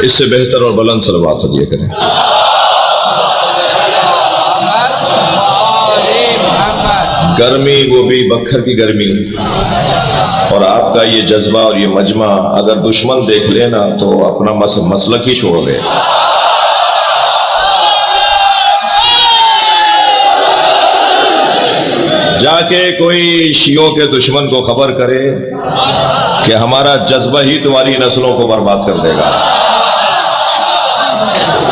اس سے بہتر اور بلند صلوات ہدیہ کریں۔ گرمی وہ بھی بکھر کی گرمی، اور آپ کا یہ جذبہ اور یہ مجمع اگر دشمن دیکھ لینا تو اپنا مسلک ہی چھوڑ دے۔ جا کے کوئی شیعوں کے دشمن کو خبر کرے کہ ہمارا جذبہ ہی تمہاری نسلوں کو برباد کر دے گا،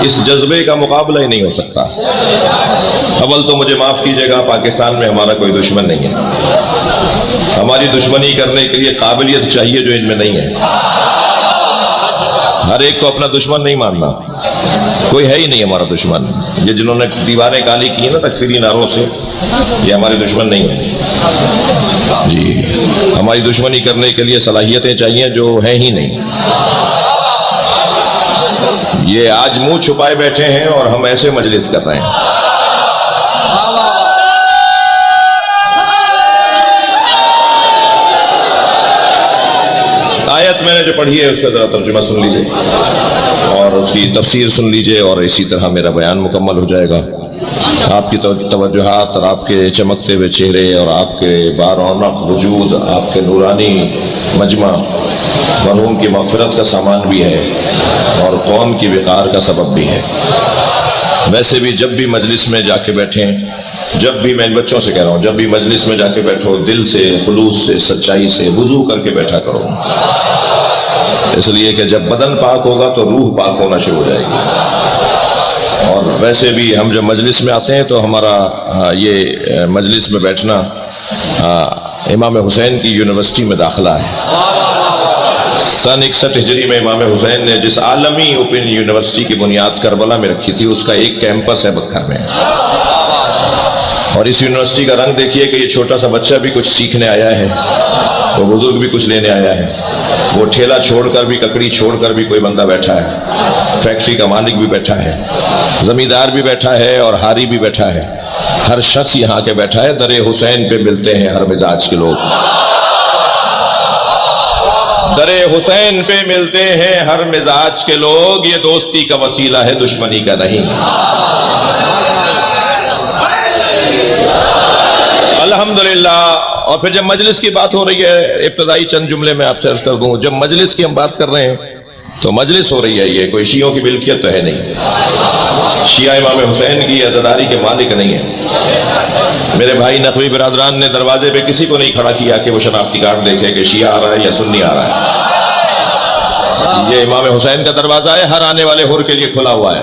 اس جذبے کا مقابلہ ہی نہیں ہو سکتا۔ اول تو مجھے معاف کیجیے گا، پاکستان میں ہمارا کوئی دشمن نہیں ہے، ہماری دشمنی کرنے کے لیے قابلیت چاہیے جو ان میں نہیں ہے۔ ہر ایک کو اپنا دشمن نہیں ماننا، کوئی ہے ہی نہیں ہمارا دشمن۔ یہ جنہوں نے دیواریں کالی کی ہیں نا تکفیری نعروں سے، یہ ہمارے دشمن نہیں ہیں جی۔ ہماری دشمنی کرنے کے لیے صلاحیتیں چاہیے جو ہیں ہی نہیں۔ یہ آج منہ چھپائے بیٹھے ہیں اور ہم ایسے مجلس کر رہے ہیں۔ آیت میں نے جو پڑھی ہے اس کا ذرا ترجمہ سن لیجئے اور اس کی تفسیر سن لیجئے، اور اسی طرح میرا بیان مکمل ہو جائے گا۔ آپ کی توجہات اور آپ کے چمکتے ہوئے چہرے اور آپ کے بارونق وجود، آپ کے نورانی مجمع مرحوم کی مغفرت کا سامان بھی ہے اور قوم کی وقار کا سبب بھی ہے۔ ویسے بھی جب بھی مجلس میں جا کے بیٹھیں، جب بھی میں ان بچوں سے کہہ رہا ہوں، جب بھی مجلس میں جا کے بیٹھو دل سے، خلوص سے، سچائی سے وضو کر کے بیٹھا کرو، اس لیے کہ جب بدن پاک ہوگا تو روح پاک ہونا شروع ہو جائے گی۔ اور ویسے بھی ہم جب مجلس میں آتے ہیں تو ہمارا یہ مجلس میں بیٹھنا امام حسین کی یونیورسٹی میں داخلہ ہے۔ سن 61 ہجری میں امام حسین نے جس عالمی اوپن یونیورسٹی کی بنیاد کربلا میں رکھی تھی، اس کا ایک کیمپس ہے بکھر میں، اور اس یونیورسٹی کا رنگ دیکھیے کہ یہ چھوٹا سا بچہ بھی کچھ سیکھنے آیا ہے، وہ بزرگ بھی کچھ لینے آیا ہے، وہ ٹھیلا چھوڑ کر بھی، ککڑی چھوڑ کر بھی کوئی بندہ بیٹھا ہے، فیکٹری کا مالک بھی بیٹھا ہے، زمیندار بھی بیٹھا ہے، اور ہاری بھی بیٹھا ہے۔ ہر شخص یہاں کے بیٹھا ہے۔ در حسین پہ ملتے ہیں ہر مزاج کے لوگ، در حسین پہ ملتے ہیں ہر مزاج کے لوگ، یہ دوستی کا وسیلہ ہے، دشمنی کا نہیں۔ الحمدللہ۔ اور پھر جب مجلس کی بات ہو رہی ہے، ابتدائی چند جملے میں آپ سے عرض کر دوں، جب مجلس کی ہم بات کر رہے ہیں تو مجلس ہو رہی ہے، یہ کوئی شیعوں کی ملکیت تو ہے نہیں، شیعہ امام حسین کی عزاداری کے مالک نہیں ہے۔ میرے بھائی نقوی برادران نے دروازے پہ کسی کو نہیں کھڑا کیا کہ وہ شناختی کارڈ دیکھے کہ شیعہ آ رہا ہے یا سنی آ رہا ہے۔ یہ امام حسین کا دروازہ ہے، ہر آنے والے حر کے لیے کھلا ہوا ہے۔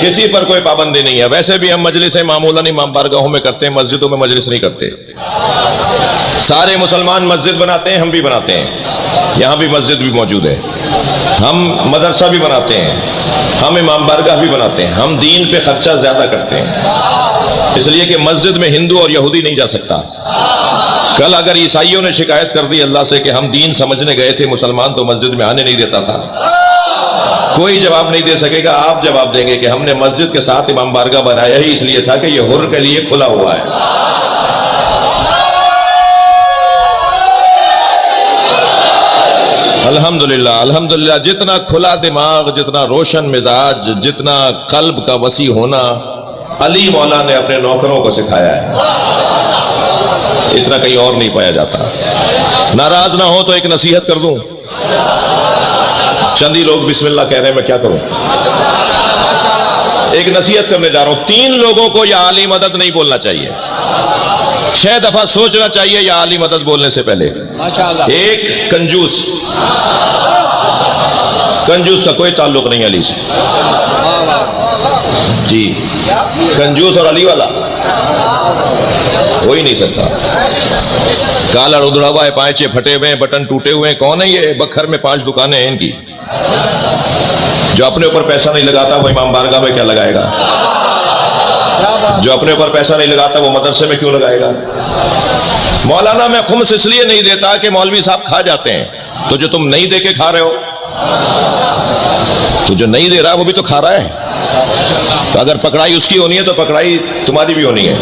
کسی پر کوئی پابندی نہیں ہے۔ ویسے بھی ہم مجلسیں معمولاً امام بارگاہوں میں کرتے ہیں، مسجدوں میں مجلس نہیں کرتے۔ سارے مسلمان مسجد بناتے ہیں، ہم بھی بناتے ہیں، یہاں بھی مسجد بھی موجود ہے، ہم مدرسہ بھی بناتے ہیں، ہم امام بارگاہ بھی بناتے ہیں، ہم دین پہ خرچہ زیادہ کرتے ہیں، اس لیے کہ مسجد میں ہندو اور یہودی نہیں جا سکتا۔ کل اگر عیسائیوں نے شکایت کر دی اللہ سے کہ ہم دین سمجھنے گئے تھے، مسلمان تو مسجد میں آنے نہیں دیتا تھا، کوئی جواب نہیں دے سکے گا۔ آپ جواب دیں گے کہ ہم نے مسجد کے ساتھ امام بارگاہ بنایا ہی اس لیے تھا کہ یہ حر کے لیے کھلا ہوا ہے۔ الحمدللہ الحمدللہ۔ جتنا کھلا دماغ، جتنا روشن مزاج، جتنا قلب کا وسیع ہونا علی مولا نے اپنے نوکروں کو سکھایا ہے، اتنا کہیں اور نہیں پایا جاتا۔ ناراض نہ ہو تو ایک نصیحت کر دوں، چند ہی لوگ بسم اللہ کہہ رہے ہیں، میں کیا کروں؟ ایک نصیحت کرنے جا رہا ہوں۔ 3 لوگوں کو یا علی مدد نہیں بولنا چاہیے، 6 دفعہ سوچنا چاہیے یا علی مدد بولنے سے پہلے۔ ایک کنجوس، کنجوس کا کوئی تعلق نہیں علی سے جی، کنجوس اور علی والا ہو ہی نہیں سکتا۔ کالر ادھڑا ہوا ہے، پائچے پھٹے ہوئے ہیں، بٹن ٹوٹے ہوئے ہیں، کون ہے یہ؟ بکھر میں 5 دکانیں ہیں ان کی۔ جو اپنے اوپر پیسہ نہیں لگاتا وہ امام بارگاہ میں کیا لگائے گا؟ جو اپنے اوپر پیسہ نہیں لگاتا وہ مدرسے میں کیوں لگائے گا؟ مولانا میں خمس اس لیے نہیں دیتا کہ مولوی صاحب کھا جاتے ہیں، تو جو تم نہیں دے کے کھا رہے ہو تو جو نہیں دے رہا وہ بھی تو کھا رہا ہے. تو اگر پکڑائی اس کی ہونی ہے تو پکڑائی تمہاری بھی ہونی ہے.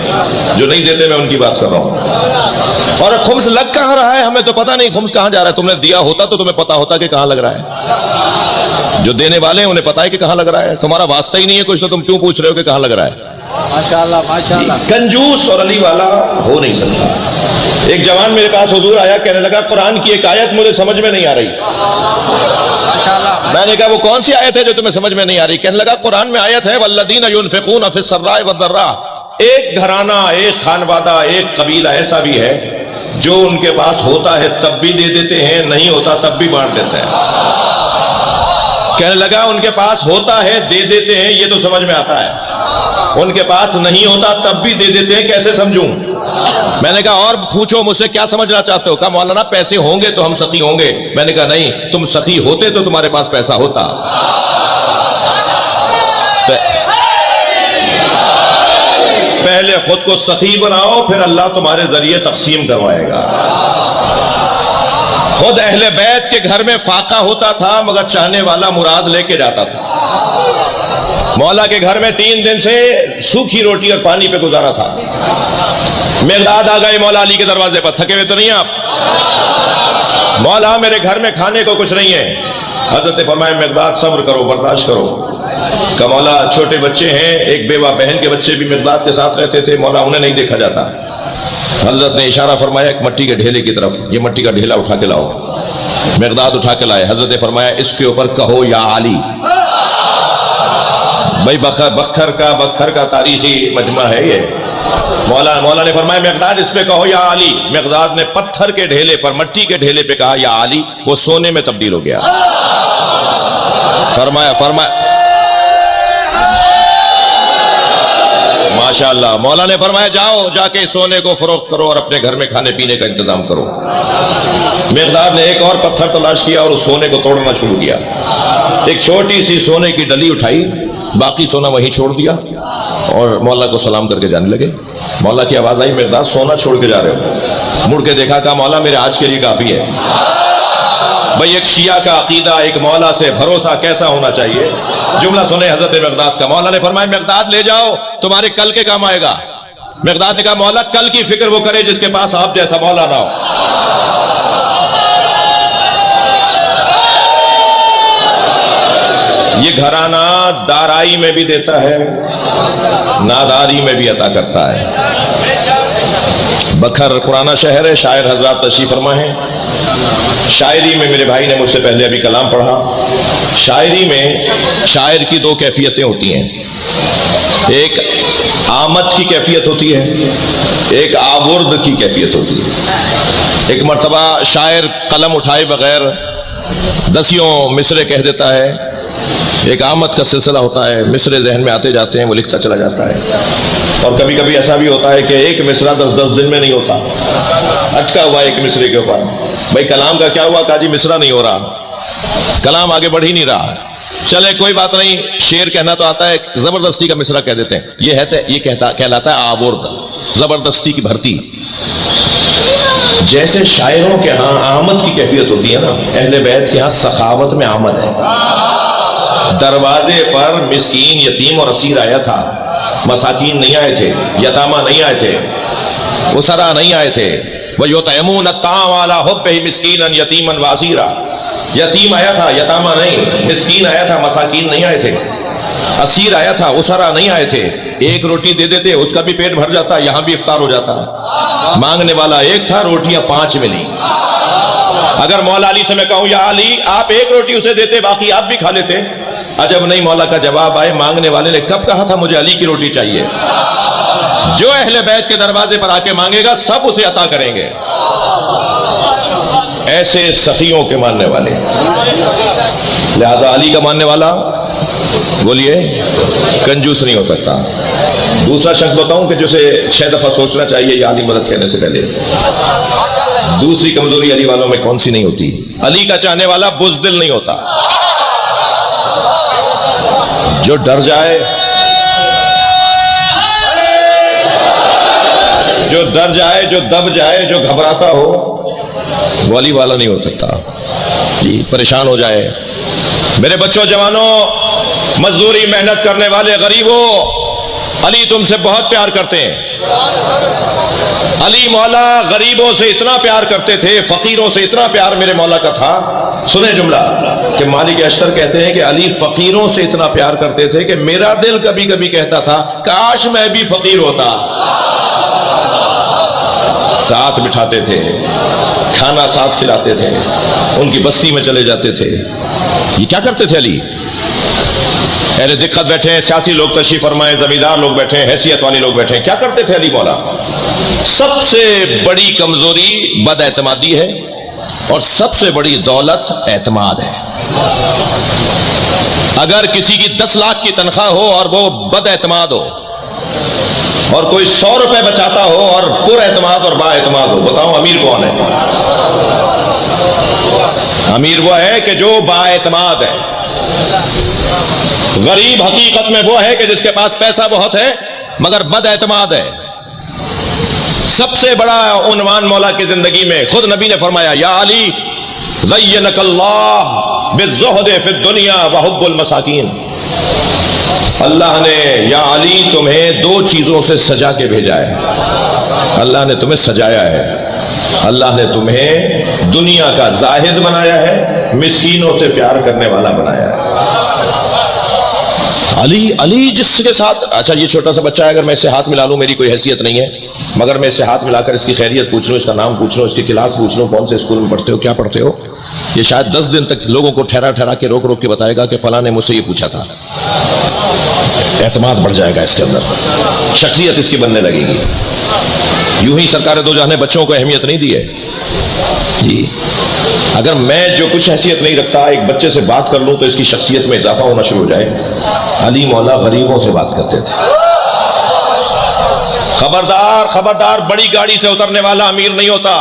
جو نہیں دیتے میں ان کی بات کر رہا ہوں. اور خمس لگ کہاں رہا ہے ہمیں تو پتہ نہیں خمس کہاں جا رہا ہے. تم نے دیا ہوتا تو تمہیں پتہ ہوتا کہ کہاں لگ رہا ہے. جو دینے والے ہیں انہیں پتہ ہے کہ کہاں لگ رہا ہے. تمہارا واسطہ ہی نہیں ہے کچھ تو تم کیوں پوچھ رہے ہو کہ کہاں لگ رہا ہے. ماشاءاللہ ماشاءاللہ. کنجوس اور علی والا ہو نہیں سکتا. ایک جوان میرے پاس حضور آیا, کہنے لگا قرآن کی ایک آیت مجھے سمجھ میں نہیں آ رہی. میں نے کہا وہ کون سی آیت ہے جو تمہیں سمجھ میں نہیں آ رہی؟ کہنے لگا قرآن میں آیت ہے والذین ينفقون فی السراء والضراء. ایک گھرانہ, ایک خانوادہ, ایک قبیلہ ایسا بھی ہے جو ان کے پاس ہوتا ہے تب بھی دے دیتے ہیں, نہیں ہوتا تب بھی بانٹ دیتے ہیں. کہنے لگا ان کے پاس ہوتا ہے دے دیتے ہیں یہ تو سمجھ میں آتا ہے, ان کے پاس نہیں ہوتا تب بھی دے دیتے ہیں, کیسے سمجھوں؟ میں نے کہا اور پوچھو مجھ سے کیا سمجھنا چاہتے ہو؟ کہا مولانا پیسے ہوں گے تو ہم سخی ہوں گے. میں نے کہا نہیں, تم سخی ہوتے تو تمہارے پاس پیسہ ہوتا. پہلے خود کو سخی بناؤ پھر اللہ تمہارے ذریعے تقسیم کروائے گا. خود اہل بیت کے گھر میں فاقہ ہوتا تھا مگر چاہنے والا مراد لے کے جاتا تھا. مولا کے گھر میں 3 دن سے سوکھی روٹی اور پانی پہ گزارا تھا. مقداد آ گئے مولا علی کے دروازے پر, تھکے ہوئے تو نہیں آپ؟ مولا میرے گھر میں کھانے کو کچھ نہیں ہے. حضرت نے فرمایا مقداد صبر کرو, برداشت کرو. کہ مولا چھوٹے بچے ہیں, ایک بیوہ بہن کے بچے بھی مقداد کے ساتھ رہتے تھے, مولا انہیں نہیں دیکھا جاتا. حضرت نے اشارہ فرمایا ایک مٹی کے ڈھیلے کی طرف, یہ مٹی کا ڈھیلا اٹھا کے لاؤ. مقداد اٹھا کے لائے. حضرت نے فرمایا اس کے اوپر کہو یا علی. بھائی بکھر کا تاریخی مجمع ہے یہ. مولا نے فرمایا مقداد اس پہ کہو یا علی. مقداد نے پتھر کے ڈھیلے پر, مٹی کے ڈھیلے پہ کہا یا علی, وہ سونے میں تبدیل ہو گیا. فرمایا ماشاءاللہ. مولا نے فرمایا جاؤ جا کے سونے کو فروخت کرو اور اپنے گھر میں کھانے پینے کا انتظام کرو. مقداد نے ایک اور پتھر تلاش کیا اور اس سونے کو توڑنا شروع کیا. ایک چھوٹی سی سونے کی ڈلی اٹھائی, باقی سونا وہیں چھوڑ دیا اور مولا کو سلام کر کے جانے لگے. مولا کی آواز آئی مقداد سونا چھوڑ کے جا رہے ہو؟ مڑ کے دیکھا, کہا مولا میرے آج کے لیے کافی ہے. بھئی ایک شیعہ کا عقیدہ, ایک مولا سے بھروسہ کیسا ہونا چاہیے. جملہ سنے حضرت مقداد کا. مولا نے فرمایا مقداد لے جاؤ, تمہارے کل کے کام آئے گا. مقداد نے کہا مولا کل کی فکر وہ کرے جس کے پاس آپ جیسا مولا نہ ہو. یہ گھرانہ دارائی میں بھی دیتا ہے, ناداری میں بھی عطا کرتا ہے. بکھر پرانا شہر ہے, شاعر حضرات تشریف فرما ہے. شاعری میں میرے بھائی نے مجھ سے پہلے ابھی کلام پڑھا. شاعری میں شاعر کی 2 کیفیتیں ہوتی ہیں. ایک آمد کی کیفیت ہوتی ہے, ایک آورد کی کیفیت ہوتی ہے. ایک مرتبہ شاعر قلم اٹھائے بغیر 10 مصرے کہہ دیتا ہے. ایک آمد کا سلسلہ ہوتا ہے, مصرے ذہن میں آتے جاتے ہیں, وہ لکھتا چلا جاتا ہے. اور کبھی کبھی ایسا بھی ہوتا ہے کہ ایک مصرع 10 دن میں نہیں ہوتا, اٹکا ہوا ایک مصرے کے اوپر. بھائی کلام کا کیا ہوا؟ کہا جی مصرع نہیں ہو رہا, کلام آگے بڑھ ہی نہیں رہا. چلے کوئی بات نہیں, شعر کہنا تو آتا ہے, زبردستی کا مصرع کہہ دیتے ہیں. یہ کہلاتا ہے آورد, زبردستی کی بھرتی. جیسے شاعروں کے ہاں آمد کی کیفیت ہوتی ہے نا, اہل بیت کے ہاں سخاوت میں آمد ہے. دروازے پر مسکین, یتیم اور اسیر آیا تھا, مساکین نہیں آئے تھے, یتامہ نہیں آئے تھے, اسرا نہیں آئے تھے. وَيُطْعِمُونَ الطَّعَامَ عَلَىٰ حُبِّهِ مِسْكِينًا یتیماً وَاسِیرًا. یتیم آیا تھا, یتامہ نہیں. مسکین آیا تھا, مساکین نہیں آئے تھے. اسیر آیا تھا, اسرا نہیں آئے تھے. ایک روٹی دے دیتے اس کا بھی پیٹ بھر جاتا, یہاں بھی افطار ہو جاتا. مانگنے والا ایک تھا, روٹیاں 5 ملی. اگر مولا علی سے میں کہوں یا علی آپ ایک روٹی اسے دیتے, باقی آپ بھی کھا لیتے. عجب نہیں, مولا کا جواب آئے مانگنے والے نے کب کہا تھا مجھے علی کی روٹی چاہیے. جو اہل بیت کے دروازے پر آ کے مانگے گا سب اسے عطا کریں گے. ایسے سخیوں کے ماننے والے. لہذا علی کا ماننے والا بولیے کنجوس نہیں ہو سکتا. دوسرا شخص بتاؤں کہ جسے 6 دفعہ سوچنا چاہیے یا علی مدد کہنے سے پہلے. دوسری کمزوری علی والوں میں کون سی نہیں ہوتی؟ علی کا چاہنے والا بزدل نہیں ہوتا. جو ڈر جائے, جو دب جائے, جو گھبراتا ہو, وہ علی والا نہیں ہو سکتا. جی پریشان ہو جائے, میرے بچوں جوانوں، مزدوری محنت کرنے والے غریبوں، علی تم سے بہت پیار کرتے ہیں۔ علی مولا غریبوں سے اتنا پیار کرتے تھے، فقیروں سے اتنا پیار میرے مولا کا تھا۔ سنیں جملہ کہ مالک اشتر کہتے ہیں کہ علی فقیروں سے اتنا پیار کرتے تھے کہ میرا دل کبھی کبھی کہتا تھا کاش میں بھی فقیر ہوتا۔ ساتھ بٹھاتے تھے، کھانا ساتھ کھلاتے تھے، ان کی بستی میں چلے جاتے تھے۔ یہ کیا کرتے تھے علی؟ اہل دقت بیٹھے ہیں، سیاسی لوگ تشریف فرمائے، زمیندار لوگ بیٹھے ہیں، حیثیت والے لوگ بیٹھے ہیں، کیا کرتے تھے علی مولا؟ سب سے بڑی کمزوری بد اعتمادی ہے، اور سب سے بڑی دولت اعتماد ہے۔ اگر کسی کی 10 لاکھ کی تنخواہ ہو اور وہ بد اعتماد ہو، اور کوئی 100 روپے بچاتا ہو اور پر اعتماد اور با اعتماد ہو، بتاؤ امیر کون ہے؟ امیر وہ ہے کہ جو با اعتماد ہے۔ غریب حقیقت میں وہ ہے کہ جس کے پاس پیسہ بہت ہے مگر بد اعتماد ہے۔ سب سے بڑا عنوان مولا کی زندگی میں خود نبی نے فرمایا یا علی زینک اللہ بالزہد فی الدنیا وحب المساکین۔ اللہ نے یا علی تمہیں 2 چیزوں سے سجا کے بھیجا ہے۔ اللہ نے تمہیں سجایا ہے، اللہ نے تمہیں دنیا کا زاہد بنایا ہے، مسکینوں سے پیار کرنے والا بنایا ہے۔ علی جس کے ساتھ، اچھا یہ چھوٹا سا بچہ ہے، اگر میں اس سے ہاتھ ملا لوں، میری کوئی حیثیت نہیں ہے، مگر میں اس سے ہاتھ ملا کر اس کی خیریت پوچھ لوں، اس کا نام پوچھ لوں، اس کی کلاس پوچھ لوں، کون سے اسکول میں پڑھتے ہو، کیا پڑھتے ہو، یہ شاید 10 دن تک لوگوں کو ٹھہرا کے روک کے بتائے گا کہ فلاں نے مجھ سے یہ پوچھا تھا۔ اعتماد بڑھ جائے گا اس کے اندر، شخصیت اس کی بننے لگے گی۔ یوں ہی سرکار دو جہاں نے بچوں کو اہمیت نہیں دی ہے جی۔ اگر میں جو کچھ حیثیت نہیں رکھتا ایک بچے سے بات کر لوں تو اس کی شخصیت میں اضافہ ہونا شروع ہو جائے۔ علی مولا غریبوں سے بات کرتے تھے۔ خبردار بڑی گاڑی سے اترنے والا امیر نہیں ہوتا،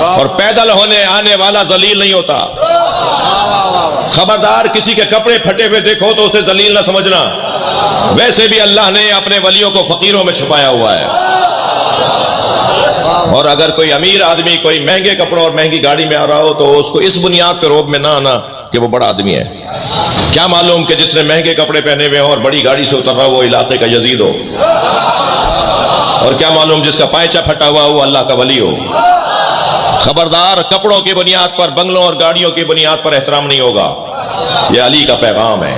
اور پیدل ہونے آنے والا ذلیل نہیں ہوتا۔ خبردار کسی کے کپڑے پھٹے ہوئے دیکھو تو اسے ذلیل نہ سمجھنا، ویسے بھی اللہ نے اپنے ولیوں کو فقیروں میں چھپایا ہوا ہے۔ اور اگر کوئی امیر آدمی کوئی مہنگے کپڑوں اور مہنگی گاڑی میں آ رہا ہو تو اس کو اس بنیاد پہ روب میں نہ آنا کہ وہ بڑا آدمی ہے۔ کیا معلوم کہ جس نے مہنگے کپڑے پہنے ہوئے ہوں اور بڑی گاڑی سے اتر رہا ہو وہ علاقے کا یزید ہو، اور کیا معلوم جس کا پائچہ پھٹا ہوا وہ اللہ کا ولی ہو۔ خبردار کپڑوں کی بنیاد پر، بنگلوں اور گاڑیوں کی بنیاد پر احترام نہیں ہوگا۔ یہ علی کا پیغام ہے،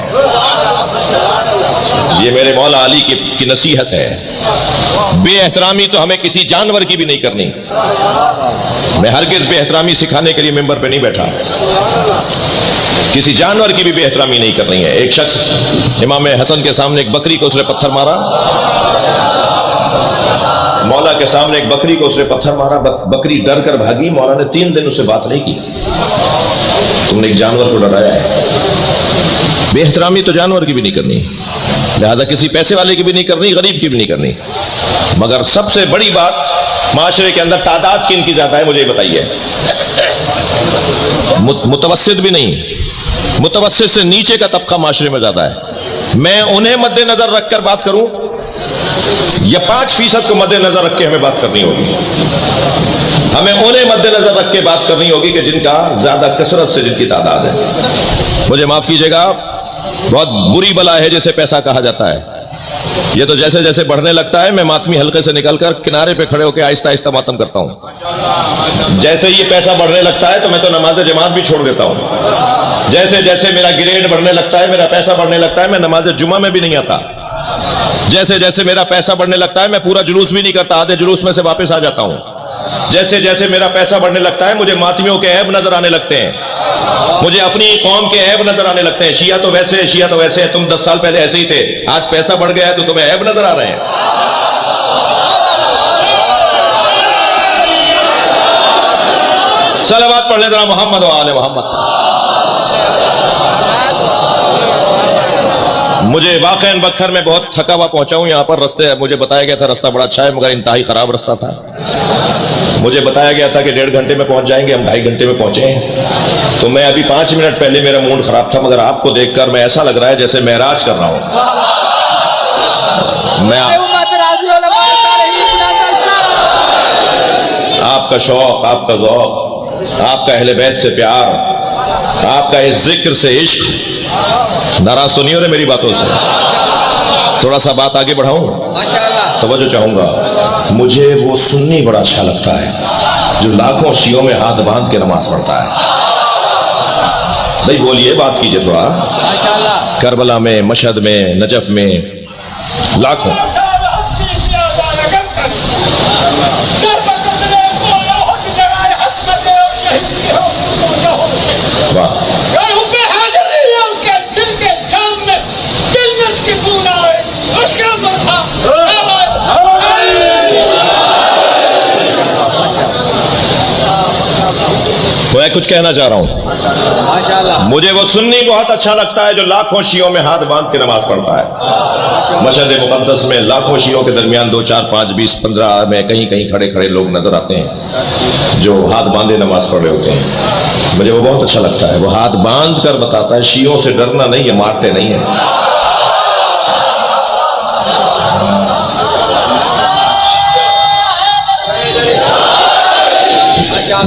یہ میرے مولا علی کی نصیحت ہے۔ بے احترامی تو ہمیں کسی جانور کی بھی نہیں کرنی۔ میں ہرگز بے احترامی سکھانے کے لیے ممبر پہ نہیں بیٹھا، کسی جانور کی بھی بے احترامی نہیں کرنی ہے۔ ایک شخص امام حسن کے سامنے ایک بکری کو اس نے پتھر مارا، مولا کے سامنے ایک بکری کو اس نے پتھر مارا، بکری ڈر کر بھاگی، مولا نے 3 دن اس سے بات نہیں کی۔ تم نے ایک جانور کو ڈرایا ہے۔ بے احترامی تو جانور کی بھی نہیں کرنی، لہذا کسی پیسے والے کی بھی نہیں کرنی، غریب کی بھی نہیں کرنی۔ مگر سب سے بڑی بات معاشرے کے اندر تعداد کن کی زیادہ ہے مجھے بتائیے؟ متوسط بھی نہیں، متوسط سے نیچے کا طبقہ معاشرے میں زیادہ ہے۔ میں انہیں مد نظر رکھ کر بات کروں یا 5% کو مد نظر رکھ کے ہمیں بات کرنی ہوگی؟ ہمیں انہیں مد نظر رکھ کے بات کرنی ہوگی کہ جن کا زیادہ کثرت سے جن کی تعداد ہے۔ مجھے معاف کیجیے گا، بہت بری بلا ہے جسے پیسہ کہا جاتا ہے۔ یہ تو جیسے جیسے بڑھنے لگتا ہے میں ماتمی حلقے سے نکل کر کنارے پہ کھڑے ہو کے آہستہ آہستہ ماتم کرتا ہوں۔ جیسے یہ پیسہ بڑھنے لگتا ہے تو میں تو نماز جماعت بھی چھوڑ دیتا ہوں۔ جیسے جیسے میرا گریڈ بڑھنے لگتا ہے، میرا پیسہ بڑھنے لگتا ہے، میں نماز جمعہ میں بھی نہیں آتا۔ جیسے جیسے میرا پیسہ بڑھنے لگتا ہے میں پورا جلوس بھی نہیں کرتا، آدھے جلوس میں سے واپس آ جاتا ہوں۔ جیسے جیسے میرا پیسہ بڑھنے لگتا ہے مجھے ماتمیوں کے عیب نظر آنے لگتے ہیں، مجھے اپنی قوم کے عیب نظر آنے لگتے ہیں۔ شیعہ تو ویسے ہیں، تم 10 سال پہلے ایسے ہی تھے، آج پیسہ بڑھ گیا ہے تو تمہیں عیب نظر آ رہے ہیں۔ صلوات پڑھ لیں ذرا محمد و آل محمد۔ مجھے واقعاً بکھر میں بہت تھکا ہوا پہنچا ہوں یہاں پر۔ رستے مجھے بتایا گیا تھا رستہ بڑا اچھا ہے مگر انتہائی خراب رستہ تھا۔ مجھے بتایا گیا تھا کہ 1.5 گھنٹے میں پہنچ جائیں گے، ہم 2.5 گھنٹے میں پہنچے ہیں۔ تو میں ابھی 5 منٹ پہلے میرا موڈ خراب تھا، مگر آپ کو دیکھ کر میں ایسا لگ رہا ہے جیسے معراج کر رہا ہوں۔ میں آپ کا شوق، آپ کا ذوق، آپ کا اہل بیت سے پیار، آپ کا اس ذکر سے عشق، ناراض تو نہیں ہو رہے میری باتوں سے؟ تھوڑا سا بات آگے بڑھاؤں، توجہ چاہوں گا۔ مجھے وہ سنی بڑا اچھا لگتا ہے جو لاکھوں شیعوں میں ہاتھ باندھ کے نماز پڑھتا ہے۔ بھائی بولیے، بات کیجئے تھوڑا۔ کربلا میں، مشہد میں، نجف میں لاکھوں، واہ، میں کچھ کہنا چاہ رہا ہوں۔ مجھے وہ سنی بہت اچھا لگتا ہے جو لاکھوں شیعوں میں ہاتھ باندھ کے نماز پڑھتا ہے۔ مشہد مقدس میں لاکھوں شیعوں کے درمیان 2 4 5 20 15 میں کہیں کہیں کھڑے کھڑے لوگ نظر آتے ہیں جو ہاتھ باندھے نماز پڑھ رہے ہوتے ہیں۔ مجھے وہ بہت اچھا لگتا ہے، وہ ہاتھ باندھ کر بتاتا ہے شیعوں سے ڈرنا نہیں ہے، مارتے نہیں ہیں۔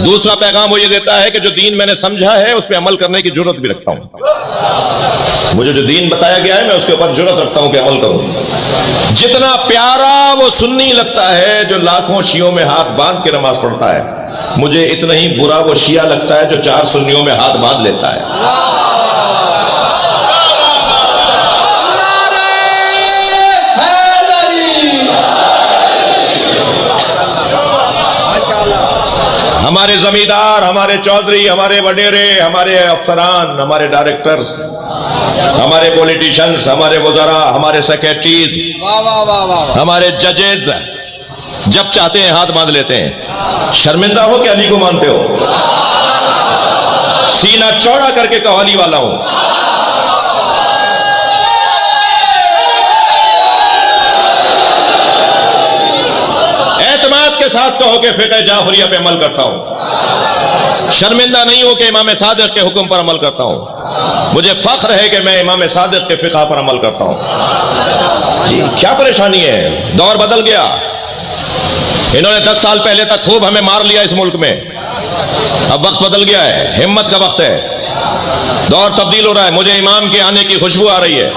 دوسرا پیغام وہ یہ دیتا ہے کہ جو دین میں نے سمجھا ہے اس پہ عمل کرنے کی جرت بھی رکھتا ہوں۔ مجھے جو دین بتایا گیا ہے میں اس کے اوپر جرت رکھتا ہوں کہ عمل کروں۔ جتنا پیارا وہ سنی لگتا ہے جو لاکھوں شیعوں میں ہاتھ باندھ کے نماز پڑھتا ہے، مجھے اتنا ہی برا وہ شیعہ لگتا ہے جو 4 سنیوں میں ہاتھ باندھ لیتا ہے۔ ہمارے زمیندار، ہمارے چودھری، ہمارے وڈیرے، ہمارے افسران، ہمارے ڈائریکٹرز، ہمارے پولیٹیشنز، ہمارے وزراء، ہمارے سیکریٹریز، ہمارے ججز جب چاہتے ہیں ہاتھ باندھ لیتے ہیں۔ شرمندہ ہو کہ علی کو مانتے ہو؟ سینہ چوڑا کر کے کہو علی والا ہوں۔ اعتماد کے ساتھ کہو کہ فقہ جعفریہ پہ عمل کرتا ہوں۔ شرمندہ نہیں ہو کہ امام صادق کے حکم پر عمل کرتا ہوں۔ مجھے فخر ہے کہ میں امام صادق کے فقہ پر عمل کرتا ہوں۔ کیا پریشانی ہے؟ دور بدل گیا۔ انہوں نے 10 سال پہلے تک خوب ہمیں مار لیا اس ملک میں، اب وقت بدل گیا ہے، ہمت کا وقت ہے، دور تبدیل ہو رہا ہے۔ مجھے امام کے آنے کی خوشبو آ رہی ہے،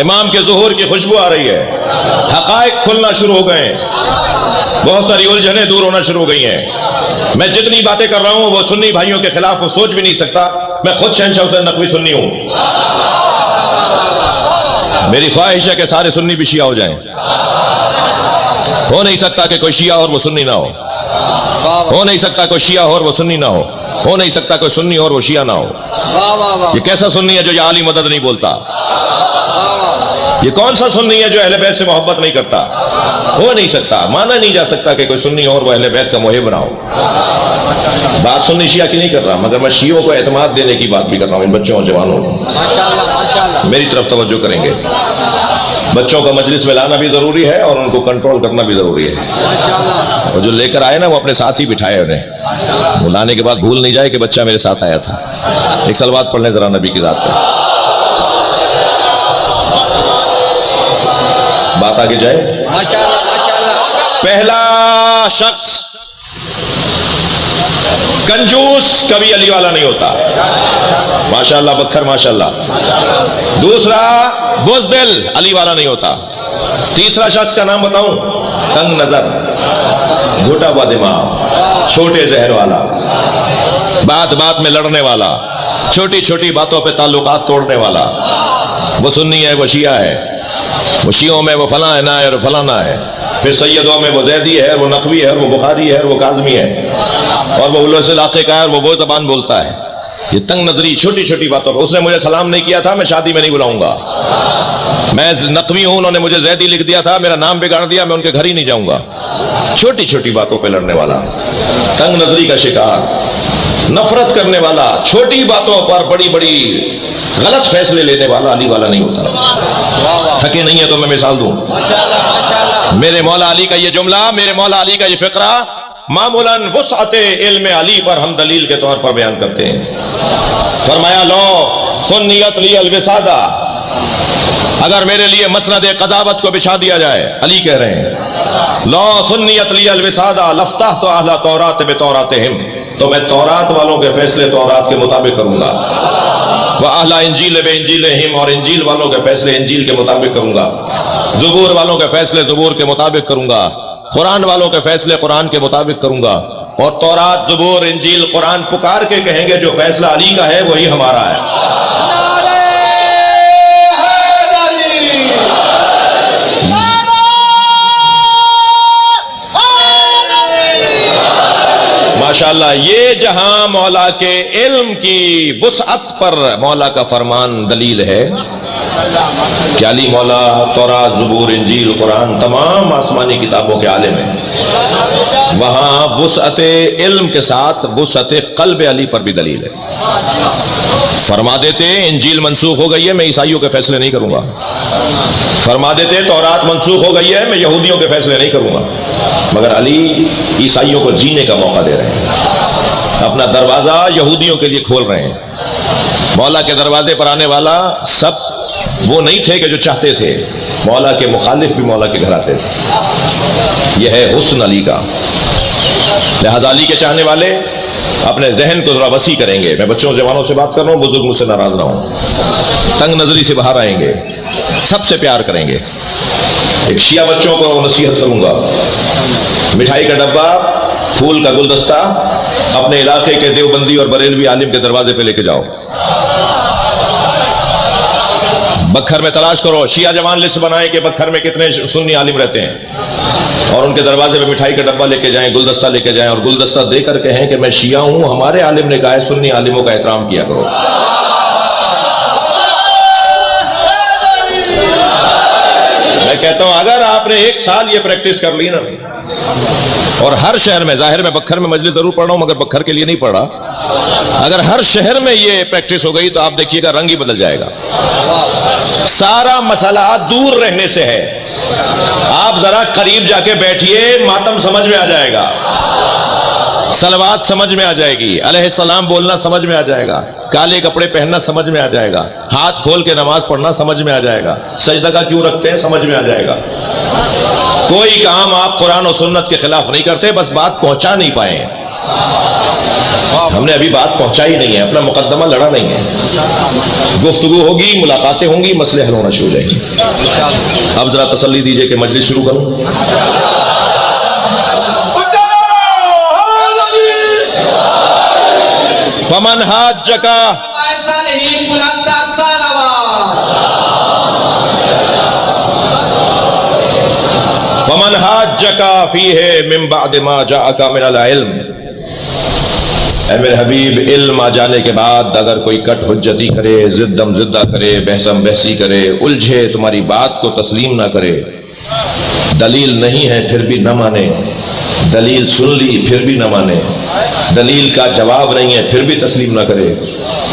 امام کے ظہور کی خوشبو آ رہی ہے، حقائق کھلنا شروع ہو گئے ہیں، بہت ساری الجھنیں دور ہونا شروع ہو گئی ہیں۔ میں جتنی باتیں کر رہا ہوں وہ سنی بھائیوں کے خلاف وہ سوچ بھی نہیں سکتا۔ میں خود شہنشاہ حسین نقوی سنی ہوں، میری خواہش ہے کہ سارے سنی بھی شیعہ ہو جائیں۔ ہو نہیں سکتا کہ کوئی شیعہ اور وہ سنی نہ ہو، ہو نہیں سکتا کوئی شیعہ اور وہ سنی نہ ہو نہیں سکتا کوئی سنی اور وہ شیعہ نہ ہو۔ یہ کیسا سنی ہے جو یہ عالی مدد نہیں بولتا؟ یہ کون سا سنی ہے جو اہل بیت سے محبت نہیں کرتا؟ ہو نہیں سکتا، مانا نہیں جا سکتا کہ کوئی سنی اور وہ اہل بیت کا محب نہ ہو۔ بات سنی شیعہ کی نہیں کر رہا، مگر میں شیعوں کو اعتماد دینے کی بات بھی کر رہا ہوں، ان بچوں اور جوانوں کو۔ میری طرف توجہ کریں گے، بچوں کا مجلس میں لانا بھی ضروری ہے اور ان کو کنٹرول کرنا بھی ضروری ہے۔ اور جو لے کر آئے نا وہ اپنے ساتھ ہی بٹھائے انہیں، وہ لانے کے بعد بھول نہیں جائے کہ بچہ میرے ساتھ آیا تھا۔ ایک صلوات پڑھ لیں ذرا نبی کی ذات پر، بات آگے جائے۔ پہلا شخص کنجوس کبھی علی والا نہیں ہوتا، ماشاءاللہ بکھر ماشاءاللہ۔ دوسرا بزدل علی والا نہیں ہوتا۔ تیسرا شخص کا نام بتاؤں؟ تنگ نظر، گھٹا ہوا دماغ، چھوٹے ذہن والا، بات بات میں لڑنے والا، چھوٹی چھوٹی باتوں پہ تعلقات توڑنے والا۔ وہ سنی ہے، وہ شیعہ ہے، وہ شیعوں میں وہ فلاں ہے نہ ہے اور فلانا ہے، پھر سیدوں میں وہ زیدی ہے، وہ نقوی ہے، وہ بخاری ہے، وہ کاظمی ہے، اور وہ اس علاقے کا ہے اور وہ زبان بولتا ہے۔ یہ تنگ نظری چھوٹی چھوٹی باتوں پر، اس نے مجھے سلام نہیں کیا تھا میں شادی میں نہیں بلاؤں گا، میں نقوی ہوں انہوں نے مجھے زیدی لکھ دیا تھا میرا نام بگاڑ دیا میں ان کے گھر ہی نہیں جاؤں گا۔ چھوٹی چھوٹی باتوں پہ لڑنے والا، تنگ نظری کا شکار، نفرت کرنے والا، چھوٹی باتوں پر بڑی بڑی غلط فیصلے لینے والا علی والا نہیں ہوتا۔ تھکے نہیں ہے تو میں مثال دوں، میرے مولا علی کا یہ جملہ، میرے مولا علی کا یہ فقرہ معمولاً وسعت علم علی پر ہم دلیل کے طور پر بیان کرتے ہیں۔ فرمایا لو سنیت لی الوسادہ، اگر میرے لیے مسند قضاوت کو بچھا دیا جائے، علی کہہ رہے ہیں لو سنیت لی الوسادہ لفتحت اہل تورات بتوراتہم، تو میں تورات والوں کے فیصلے تورات کے مطابق کروں گا، وَأَهْلَ إِنْجِيلَ بِإِنْجِيلِهِمْ، اور انجیل والوں کے فیصلے انجیل کے مطابق کروں گا، زبور والوں کے فیصلے زبور کے مطابق کروں گا، قرآن والوں کے فیصلے قرآن کے مطابق کروں گا، اور تورات زبور انجیل قرآن پکار کے کہیں گے جو فیصلہ علی کا ہے وہی ہمارا ہے۔ ماشاءاللہ، یہ جہاں مولا کے علم کی وسعت پر مولا کا فرمان دلیل ہے کہ علی مولا تورات زبور انجیل قرآن تمام آسمانی کتابوں کے عالم ہیں، وہاں وسعت علم کے ساتھ وسعت قلب علی پر بھی دلیل ہے۔ فرما دیتے انجیل منسوخ ہو گئی ہے، میں عیسائیوں کے فیصلے نہیں کروں گا، فرما دیتے تورات منسوخ ہو گئی ہے، میں یہودیوں کے فیصلے نہیں کروں گا، مگر علی عیسائیوں کو جینے کا موقع دے رہے ہیں، اپنا دروازہ یہودیوں کے لیے کھول رہے ہیں۔ مولا کے دروازے پر آنے والا سب وہ نہیں تھے کہ جو چاہتے تھے، مولا کے مخالف بھی مولا کے گھر آتے تھے۔ یہ ہے حسن علی کا۔ لہذا علی کے چاہنے والے اپنے ذہن کو ذرا وسیع کریں گے۔ میں بچوں جوانوں سے بات کر رہا ہوں، بزرگ مجھ سے ناراض نہ ہوں، تنگ نظری سے باہر آئیں گے، سب سے پیار کریں گے۔ ایک شیعہ بچوں کو نصیحت کروں گا، مٹھائی کا ڈبہ، پھول کا گلدستہ اپنے علاقے کے دیوبندی اور بریلوی عالم کے دروازے پہ لے کے جاؤ۔ بکھر میں تلاش کرو، شیعہ جوان لسٹ بنائیں کہ بکھر میں کتنے سنی عالم رہتے ہیں، اور ان کے دروازے پہ مٹھائی کا ڈبہ لے کے جائیں، گلدستہ لے کے جائیں، اور گلدستہ دے کر کہیں کہ میں شیعہ ہوں، ہمارے عالم نے کہا ہے سنی عالموں کا احترام کیا کرو۔ میں کہتا ہوں اگر آپ نے ایک سال یہ پریکٹس کر لی نا، اور ہر شہر میں، ظاہر میں بکھر میں مجلس ضرور پڑھ رہا ہوں مگر بکھر کے لیے نہیں پڑھ رہا، اگر ہر شہر میں یہ پریکٹس ہو گئی تو آپ دیکھیے گا رنگ ہی بدل جائے گا۔ سارا مسئلہ دور رہنے سے ہے، آپ ذرا قریب جا کے بیٹھیے، ماتم سمجھ میں آ جائے گا، صلوات سمجھ میں آ جائے گی، علیہ السلام بولنا سمجھ میں آ جائے گا، کالے کپڑے پہننا سمجھ میں آ جائے گا، ہاتھ کھول کے نماز پڑھنا سمجھ میں آ جائے گا، سجدہ کا کیوں رکھتے ہیں سمجھ میں آ جائے گا۔ کوئی کام آپ قرآن و سنت کے خلاف نہیں کرتے، بس بات پہنچا نہیں پائے ہیں۔ ہم نے ابھی بات پہنچائی نہیں ہے، اپنا مقدمہ لڑا نہیں ہے۔ گفتگو ہوگی، ملاقاتیں ہوں گی، مسئلے حل ہونا شروع ہو جائیں گے۔ اب ذرا تسلی دیجئے کہ مجلس شروع کروں۔ فمن حاجک فمن حاجک فیہ من بعد ما جاءک من العلم، اے میرے حبیب علم آ جانے کے بعد اگر کوئی کٹ حجتی کرے، زدم زدہ کرے، بحثم بحثی کرے، الجھے، تمہاری بات کو تسلیم نہ کرے، دلیل نہیں ہے پھر بھی نہ مانے، دلیل سن لی پھر بھی نہ مانے، دلیل کا جواب نہیں ہے پھر بھی تسلیم نہ کرے،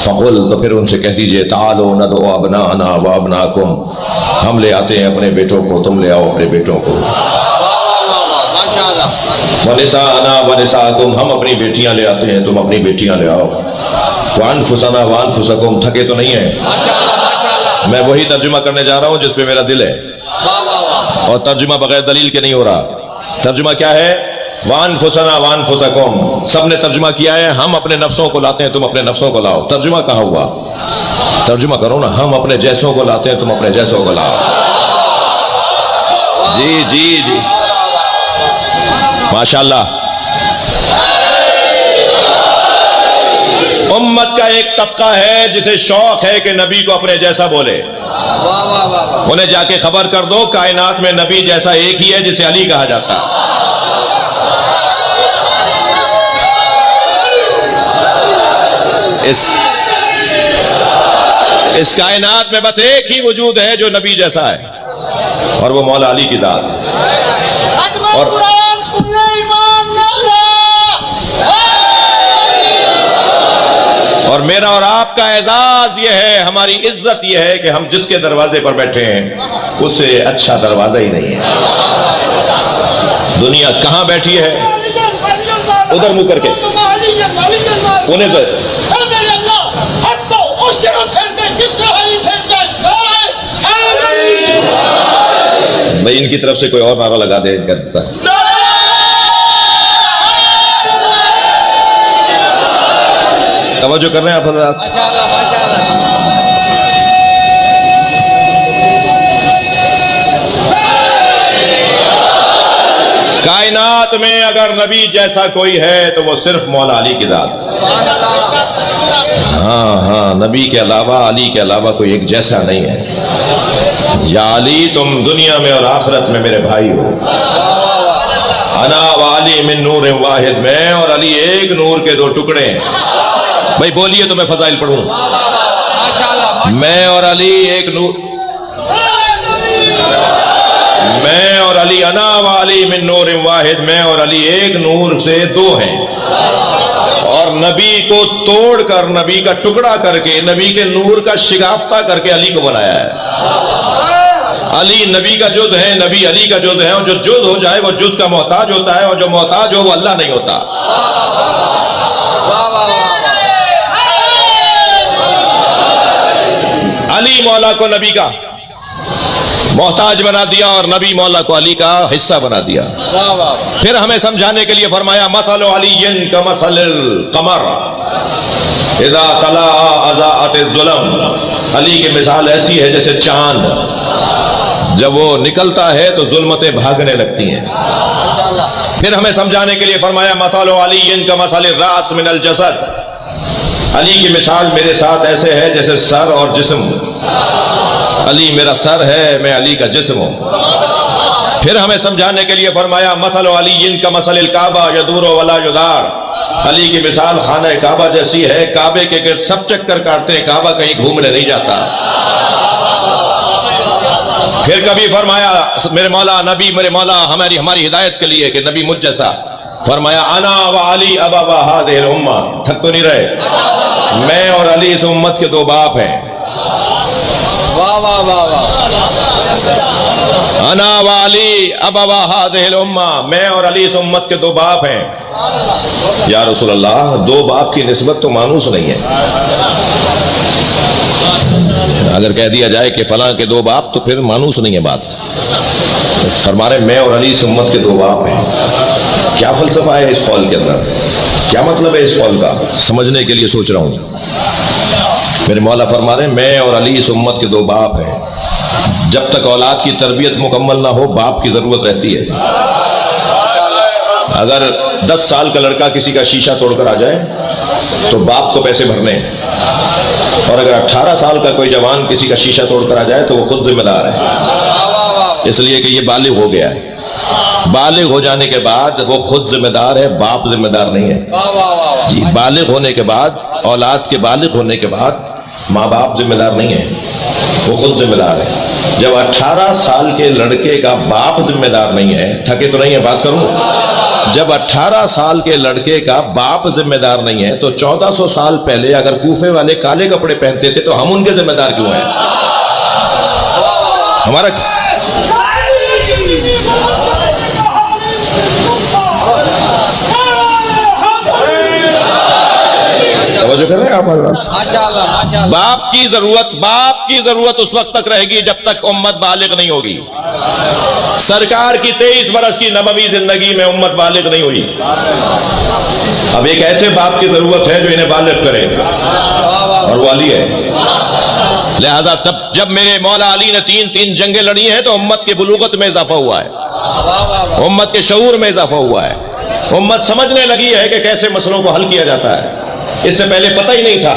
فقل، تو پھر ان سے کہہ دیجئے تعالوا ندعو ابناءنا وابناکم، ہم لے آتے ہیں اپنے بیٹوں کو، تم لے آؤ اپنے بیٹوں کو، وَنِسَاءَنَا وَنِسَاءَكُمْ، ہم اپنی بیٹیاں لے آتے ہیں، تم اپنی بیٹیاں لے آؤ، وَأَنفُسَنَا وَأَنفُسَكُمْ، تھکے تو نہیں ہیں؟ میں وہی ترجمہ کرنے جا رہا ہوں جس پہ میرا دل ہے، اور ترجمہ بغیر دلیل کے نہیں ہو رہا۔ ترجمہ کیا ہے؟ وَأَنفُسَنَا وَأَنفُسَكُمْ، سب نے ترجمہ کیا ہے ہم اپنے نفسوں کو لاتے ہیں، تم اپنے نفسوں کو لاؤ۔ ترجمہ کہاں ہوا؟ ترجمہ کرو نا، ہم اپنے جیسوں کو لاتے ہیں، تم اپنے جیسوں کو لاؤ۔ جی جی جی، ماشاءاللہ۔ امت کا ایک طبقہ ہے جسے شوق ہے کہ نبی کو اپنے جیسا بولے، انہیں جا کے خبر کر دو کائنات میں نبی جیسا ایک ہی ہے جسے علی کہا جاتا ہے۔ اس کائنات میں بس ایک ہی وجود ہے جو نبی جیسا ہے، اور وہ مولا علی کی ذات ہے۔ اور میرا اور آپ کا اعزاز یہ ہے، ہماری عزت یہ ہے کہ ہم جس کے دروازے پر بیٹھے ہیں اس سے اچھا دروازہ ہی نہیں ہے۔ دنیا کہاں بیٹھی ہے؟ ادھر منہ کر کے انہیں تو بھائی ان کی طرف سے کوئی اور نعرہ لگا دے، ان کا توجہ کر رہے ہیں آپ حضرات؟ ماشاءاللہ ماشاءاللہ. کائنات میں اگر نبی جیسا کوئی ہے تو وہ صرف مولا علی کی ذات. ہاں نبی کے علاوہ، علی کے علاوہ کوئی ایک جیسا نہیں ہے. یا علی تم دنیا میں اور آخرت میں میرے بھائی ہو. انا وعلی من نور واحد، میں اور علی ایک نور کے دو ٹکڑے ہیں. بھائی بولیے تو میں فضائل پڑھوں. میں اور علی ایک نور، میں اور علی، انا وعلی من نور واحد، میں اور علی ایک نور سے دو ہیں. اور نبی کو توڑ کر، نبی کا ٹکڑا کر کے، نبی کے نور کا شگافتہ کر کے علی کو بنایا ہے. علی نبی کا جز ہے، نبی علی کا جز ہے، اور جو جز ہو جائے وہ جز کا محتاج ہوتا ہے، اور جو محتاج ہو وہ اللہ نہیں ہوتا. علی مولا کو نبی کا محتاج بنا دیا اور نبی مولا کو علی کا حصہ بنا دیا. پھر ہمیں سمجھانے کے لیے فرمایا مثل علی کمثل القمر اذا طلع اضاءت الظلم. علی کی مثال ایسی ہے جیسے چاند جب وہ نکلتا ہے تو ظلمتیں بھاگنے لگتی ہیں. پھر ہمیں سمجھانے کے لیے فرمایا مثل علی کمثل الراس من الجسد. علی کی مثال میرے ساتھ ایسے ہے جیسے سر اور جسم. علی میرا سر ہے، میں علی کا جسم ہوں. پھر ہمیں سمجھانے کے لیے فرمایا مثل علی کمثل الکعبہ یدور ولا یدار. علی کی مثال خانہ کعبہ جیسی ہے، کعبے کے گرد سب چکر کاٹتے ہیں، کعبہ کہیں گھومنے نہیں جاتا. پھر کبھی فرمایا میرے مولا، نبی میرے مولا ہماری ہدایت کے لیے کہ نبی مجھ جیسا، فرمایا انا و علی ابا هذه الامہ. تھک تو نہیں رہے؟ میں اور علی اس امت کے دو باپ ہیں. واہ واہ واہ واہ. انا و علی ابا هذه الامہ، میں اور علی اس امت کے دو باپ ہیں. یا رسول اللہ، دو باپ کی نسبت تو مانوس نہیں ہے. اگر کہہ دیا جائے کہ فلاں کے دو باپ تو پھر مانوس نہیں ہے بات. فرما رہے میں اور علی اس امت کے دو باپ ہیں. کیا فلسفہ ہے اس قول کے اندر؟ کیا مطلب ہے اس قول کا؟ سمجھنے کے لیے سوچ رہا ہوں. میرے مولا فرما رہے ہیں میں اور علی اس امت کے دو باپ ہیں. جب تک اولاد کی تربیت مکمل نہ ہو باپ کی ضرورت رہتی ہے. اگر 10 سال کا لڑکا کسی کا شیشہ توڑ کر آ جائے تو باپ کو پیسے بھرنے ہیں، اور اگر 18 سال کا کوئی جوان کسی کا شیشہ توڑ کر آ جائے تو وہ خود ذمہ دار ہے، اس لیے کہ یہ بالغ ہو گیا ہے. بالغ ہو جانے کے بعد وہ خود ذمہ دار ہے، باپ ذمہ دار نہیں ہے. جی، بالغ ہونے کے بعد، اولاد کے بالغ ہونے کے بعد ماں باپ ذمہ دار نہیں ہے، وہ خود ذمہ دار ہے. جب 18 سال کے لڑکے کا باپ ذمہ دار نہیں ہے، تھکے تو نہیں ہے بات کروں، جب 18 سال کے لڑکے کا باپ ذمہ دار نہیں ہے تو 1400 سال پہلے اگر کوفے والے کالے کپڑے پہنتے تھے تو ہم ان کے ذمہ دار کیوں ہیں؟ ہمارا توجہ کر رہے ہیں آپ؟ باپ کی ضرورت اس وقت تک رہے گی جب تک امت بالغ نہیں ہوگی. سرکار کی 23 برس کی نبوی زندگی میں امت بالغ نہیں ہوئی. اب ایک ایسے باپ کی ضرورت ہے جو انہیں بالغ کرے، اور وہ علی ہے. لہذا جب میرے مولا علی نے 3 جنگیں لڑی ہیں تو امت کی بلوغت میں اضافہ ہوا ہے، امت کے شعور میں اضافہ ہوا ہے. امت سمجھنے لگی ہے کہ کیسے مسئلوں کو حل کیا جاتا ہے. اس سے پہلے پتہ ہی نہیں تھا.